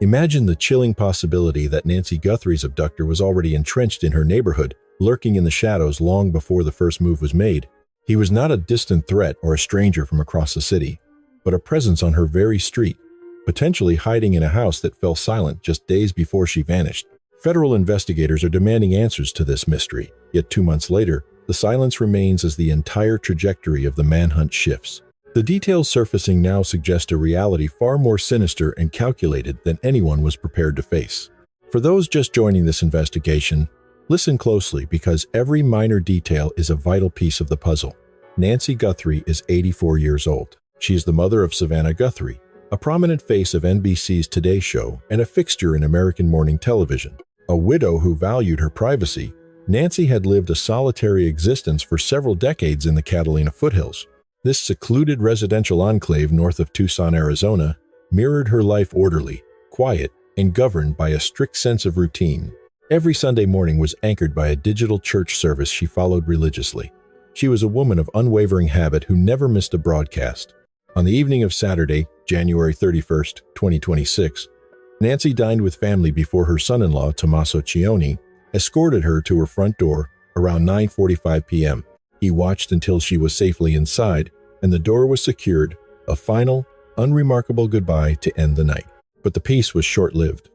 Imagine the chilling possibility that Nancy Guthrie's abductor was already entrenched in her neighborhood, lurking in the shadows long before the first move was made. He was not a distant threat or a stranger from across the city, but a presence on her very street, potentially hiding in a house that fell silent just days before she vanished. Federal investigators are demanding answers to this mystery, yet 2 months later, the silence remains as the entire trajectory of the manhunt shifts. The details surfacing now suggest a reality far more sinister and calculated than anyone was prepared to face. For those just joining this investigation, listen closely because every minor detail is a vital piece of the puzzle. Nancy Guthrie is 84 years old. She is the mother of Savannah Guthrie, a prominent face of NBC's Today Show and a fixture in American morning television. A widow who valued her privacy, Nancy had lived a solitary existence for several decades in the Catalina foothills. This secluded residential enclave north of Tucson, Arizona, mirrored her life orderly, quiet, and governed by a strict sense of routine. Every Sunday morning was anchored by a digital church service she followed religiously. She was a woman of unwavering habit who never missed a broadcast. On the evening of Saturday, January 31st, 2026, Nancy dined with family before her son-in-law, Tommaso Cioni, escorted her to her front door around 9:45 p.m. He watched until she was safely inside, and the door was secured, a final, unremarkable goodbye to end the night. But the peace was short-lived.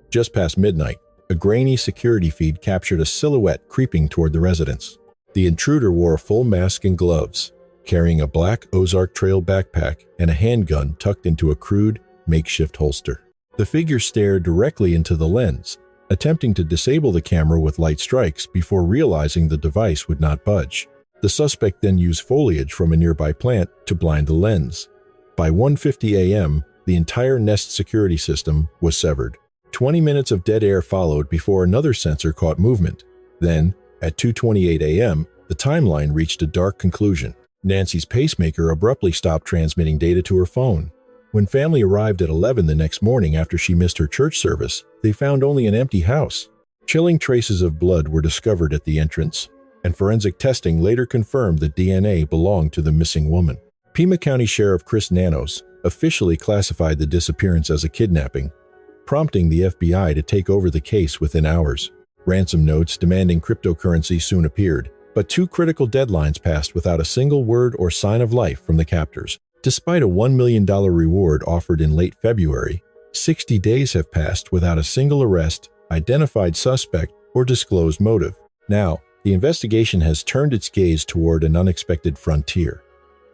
Just past midnight, a grainy security feed captured a silhouette creeping toward the residence. The intruder wore a full mask and gloves, carrying a black Ozark Trail backpack and a handgun tucked into a crude, makeshift holster. The figure stared directly into the lens, attempting to disable the camera with light strikes before realizing the device would not budge. The suspect then used foliage from a nearby plant to blind the lens. By 1:50 a.m., the entire Nest security system was severed. 20 minutes of dead air followed before another sensor caught movement. Then, at 2:28 a.m., the timeline reached a dark conclusion. Nancy's pacemaker abruptly stopped transmitting data to her phone. When family arrived at 11 the next morning after she missed her church service, they found only an empty house. Chilling traces of blood were discovered at the entrance, and forensic testing later confirmed the DNA belonged to the missing woman. Pima County Sheriff Chris Nanos officially classified the disappearance as a kidnapping, prompting the FBI to take over the case within hours. Ransom notes demanding cryptocurrency soon appeared, but 2 critical deadlines passed without a single word or sign of life from the captors. Despite a $1 million reward offered in late February, 60 days have passed without a single arrest, identified suspect, or disclosed motive. Now, the investigation has turned its gaze toward an unexpected frontier.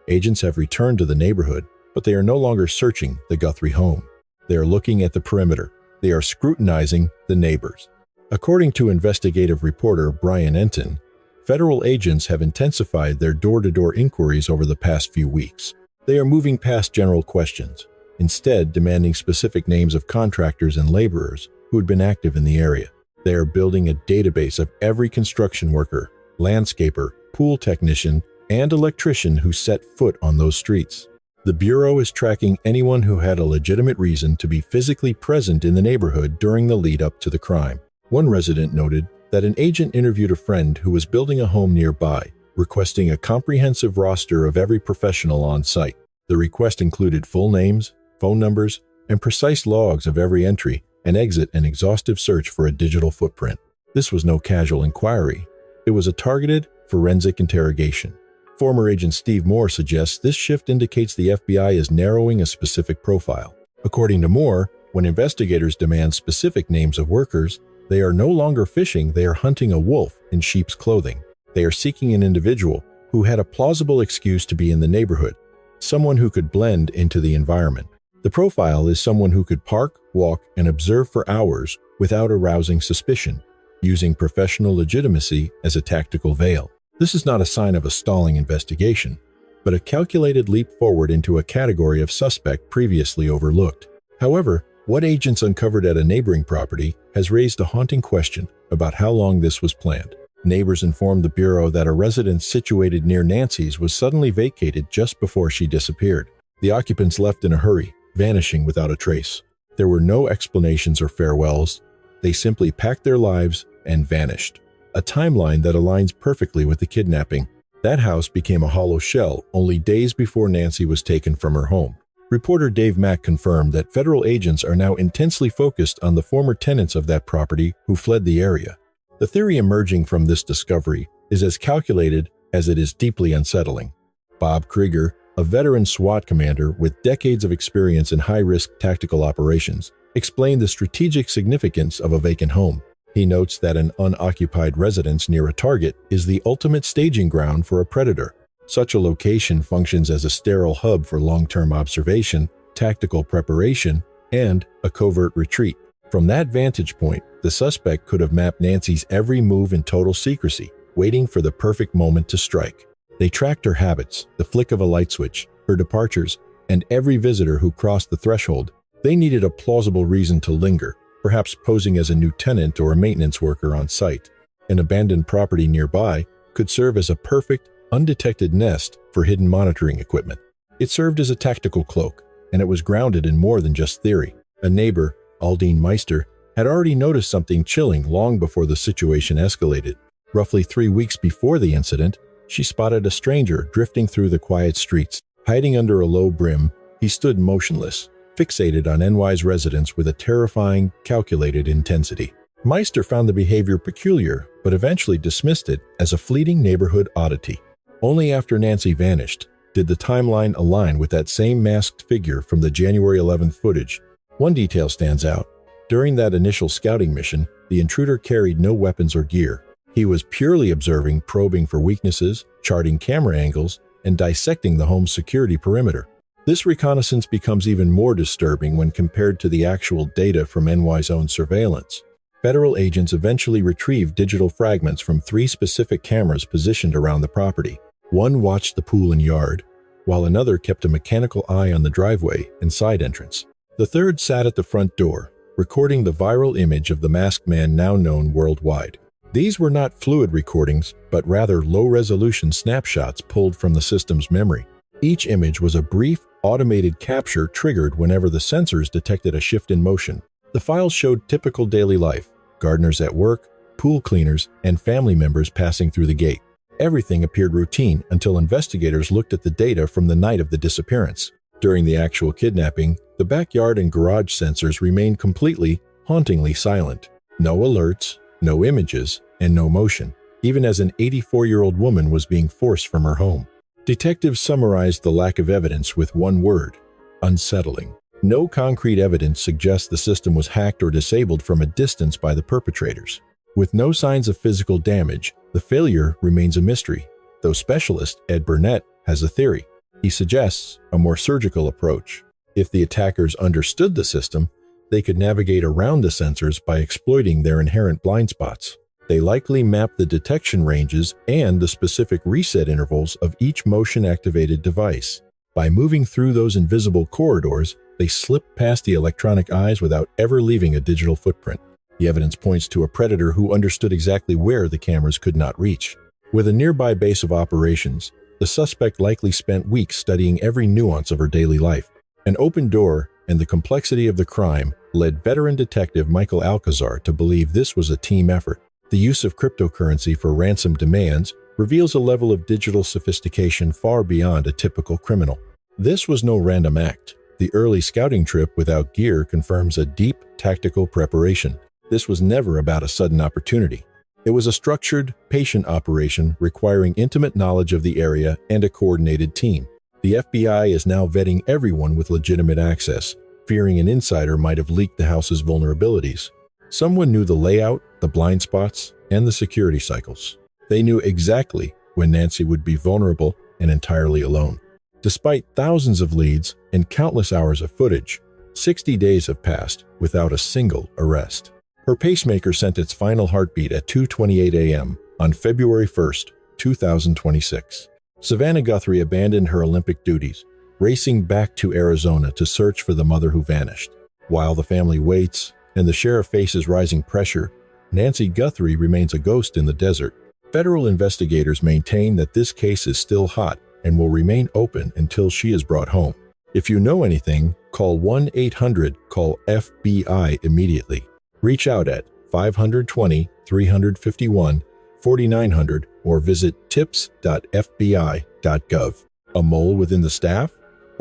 Agents have returned to the neighborhood, but they are no longer searching the Guthrie home. They are looking at the perimeter. They are scrutinizing the neighbors. According to investigative reporter Brian Enton, federal agents have intensified their door-to-door inquiries over the past few weeks. They are moving past general questions, instead demanding specific names of contractors and laborers who had been active in the area. They are building a database of every construction worker, landscaper, pool technician, and electrician who set foot on those streets. The Bureau is tracking anyone who had a legitimate reason to be physically present in the neighborhood during the lead-up to the crime. One resident noted that an agent interviewed a friend who was building a home nearby, requesting a comprehensive roster of every professional on site. The request included full names, phone numbers, and precise logs of every entry and exit, an exhaustive search for a digital footprint. This was no casual inquiry. It was a targeted, forensic interrogation. Former agent Steve Moore suggests this shift indicates the FBI is narrowing a specific profile. According to Moore, when investigators demand specific names of workers, they are no longer fishing, they are hunting a wolf in sheep's clothing. They are seeking an individual who had a plausible excuse to be in the neighborhood, someone who could blend into the environment. The profile is someone who could park, walk, and observe for hours without arousing suspicion, using professional legitimacy as a tactical veil. This is not a sign of a stalling investigation, but a calculated leap forward into a category of suspect previously overlooked. However, what agents uncovered at a neighboring property has raised a haunting question about how long this was planned. Neighbors informed the Bureau that a residence situated near Nancy's was suddenly vacated just before she disappeared. The occupants left in a hurry, vanishing without a trace. There were no explanations or farewells. They simply packed their lives and vanished. A timeline that aligns perfectly with the kidnapping. That house became a hollow shell only days before Nancy was taken from her home. Reporter Dave Mack confirmed that federal agents are now intensely focused on the former tenants of that property who fled the area. The theory emerging from this discovery is as calculated as it is deeply unsettling. Bob Krieger, a veteran SWAT commander with decades of experience in high-risk tactical operations, explained the strategic significance of a vacant home. He notes that an unoccupied residence near a target is the ultimate staging ground for a predator. Such a location functions as a sterile hub for long-term observation, tactical preparation, and a covert retreat. From that vantage point, the suspect could have mapped Nancy's every move in total secrecy, waiting for the perfect moment to strike. They tracked her habits, the flick of a light switch, her departures, and every visitor who crossed the threshold. They needed a plausible reason to linger, perhaps posing as a new tenant or a maintenance worker on site. An abandoned property nearby could serve as a perfect, undetected nest for hidden monitoring equipment. It served as a tactical cloak, and it was grounded in more than just theory. A neighbor, Aldine Meister, had already noticed something chilling long before the situation escalated. Roughly 3 weeks before the incident, she spotted a stranger drifting through the quiet streets. Hiding under a low brim, he stood motionless, fixated on NY's residents with a terrifying, calculated intensity. Meister found the behavior peculiar, but eventually dismissed it as a fleeting neighborhood oddity. Only after Nancy vanished did the timeline align with that same masked figure from the January 11th footage. One detail stands out. During that initial scouting mission, the intruder carried no weapons or gear. He was purely observing, probing for weaknesses, charting camera angles, and dissecting the home's security perimeter. This reconnaissance becomes even more disturbing when compared to the actual data from NY's own surveillance. Federal agents eventually retrieved digital fragments from 3 specific cameras positioned around the property. One watched the pool and yard, while another kept a mechanical eye on the driveway and side entrance. The third sat at the front door, recording the viral image of the masked man now known worldwide. These were not fluid recordings, but rather low-resolution snapshots pulled from the system's memory. Each image was a brief, automated capture triggered whenever the sensors detected a shift in motion. The files showed typical daily life: gardeners at work, pool cleaners, and family members passing through the gate. Everything appeared routine until investigators looked at the data from the night of the disappearance. During the actual kidnapping, the backyard and garage sensors remained completely, hauntingly silent. No alerts, no images, and no motion, even as an 84-year-old woman was being forced from her home. Detectives summarized the lack of evidence with one word: unsettling. No concrete evidence suggests the system was hacked or disabled from a distance by the perpetrators. With no signs of physical damage, the failure remains a mystery, though specialist Ed Burnett has a theory. He suggests a more surgical approach. If the attackers understood the system, they could navigate around the sensors by exploiting their inherent blind spots. They likely mapped the detection ranges and the specific reset intervals of each motion-activated device. By moving through those invisible corridors, they slipped past the electronic eyes without ever leaving a digital footprint. The evidence points to a predator who understood exactly where the cameras could not reach. With a nearby base of operations, the suspect likely spent weeks studying every nuance of her daily life. An open door and the complexity of the crime led veteran detective Michael Alcazar to believe this was a team effort. The use of cryptocurrency for ransom demands reveals a level of digital sophistication far beyond a typical criminal. This was no random act. The early scouting trip without gear confirms a deep tactical preparation. This was never about a sudden opportunity. It was a structured, patient operation requiring intimate knowledge of the area and a coordinated team. The FBI is now vetting everyone with legitimate access, fearing an insider might have leaked the house's vulnerabilities. Someone knew the layout, the blind spots, and the security cycles. They knew exactly when Nancy would be vulnerable and entirely alone. Despite thousands of leads and countless hours of footage, 60 days have passed without a single arrest. Her pacemaker sent its final heartbeat at 2:28 a.m. on February 1st, 2026. Savannah Guthrie abandoned her Olympic duties, racing back to Arizona to search for the mother who vanished. While the family waits and the sheriff faces rising pressure, Nancy Guthrie remains a ghost in the desert. Federal investigators maintain that this case is still hot and will remain open until she is brought home. If you know anything, call 1-800-CALL-FBI immediately. Reach out at 520-351-4900 or visit tips.fbi.gov. A mole within the staff?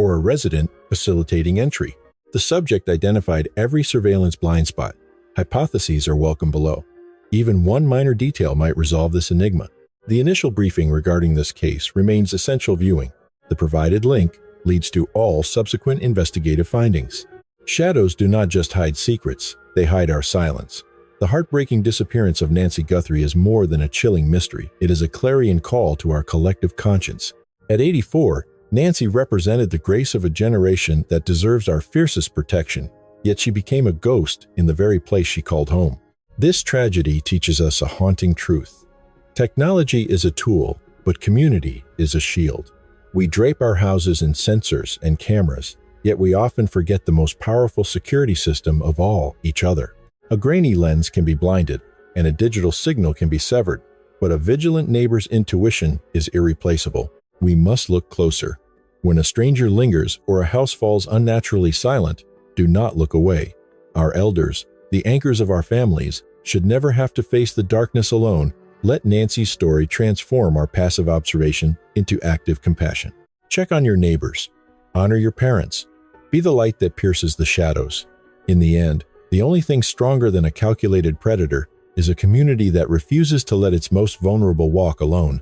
or a resident facilitating entry. The subject identified every surveillance blind spot. Hypotheses are welcome below. Even one minor detail might resolve this enigma. The initial briefing regarding this case remains essential viewing. The provided link leads to all subsequent investigative findings. Shadows do not just hide secrets, they hide our silence. The heartbreaking disappearance of Nancy Guthrie is more than a chilling mystery. It is a clarion call to our collective conscience. At 84, Nancy represented the grace of a generation that deserves our fiercest protection, yet she became a ghost in the very place she called home. This tragedy teaches us a haunting truth. Technology is a tool, but community is a shield. We drape our houses in sensors and cameras, yet we often forget the most powerful security system of all, each other. A grainy lens can be blinded, and a digital signal can be severed, but a vigilant neighbor's intuition is irreplaceable. We must look closer. When a stranger lingers or a house falls unnaturally silent, do not look away. Our elders, the anchors of our families, should never have to face the darkness alone. Let Nancy's story transform our passive observation into active compassion. Check on your neighbors. Honor your parents. Be the light that pierces the shadows. In the end, the only thing stronger than a calculated predator is a community that refuses to let its most vulnerable walk alone.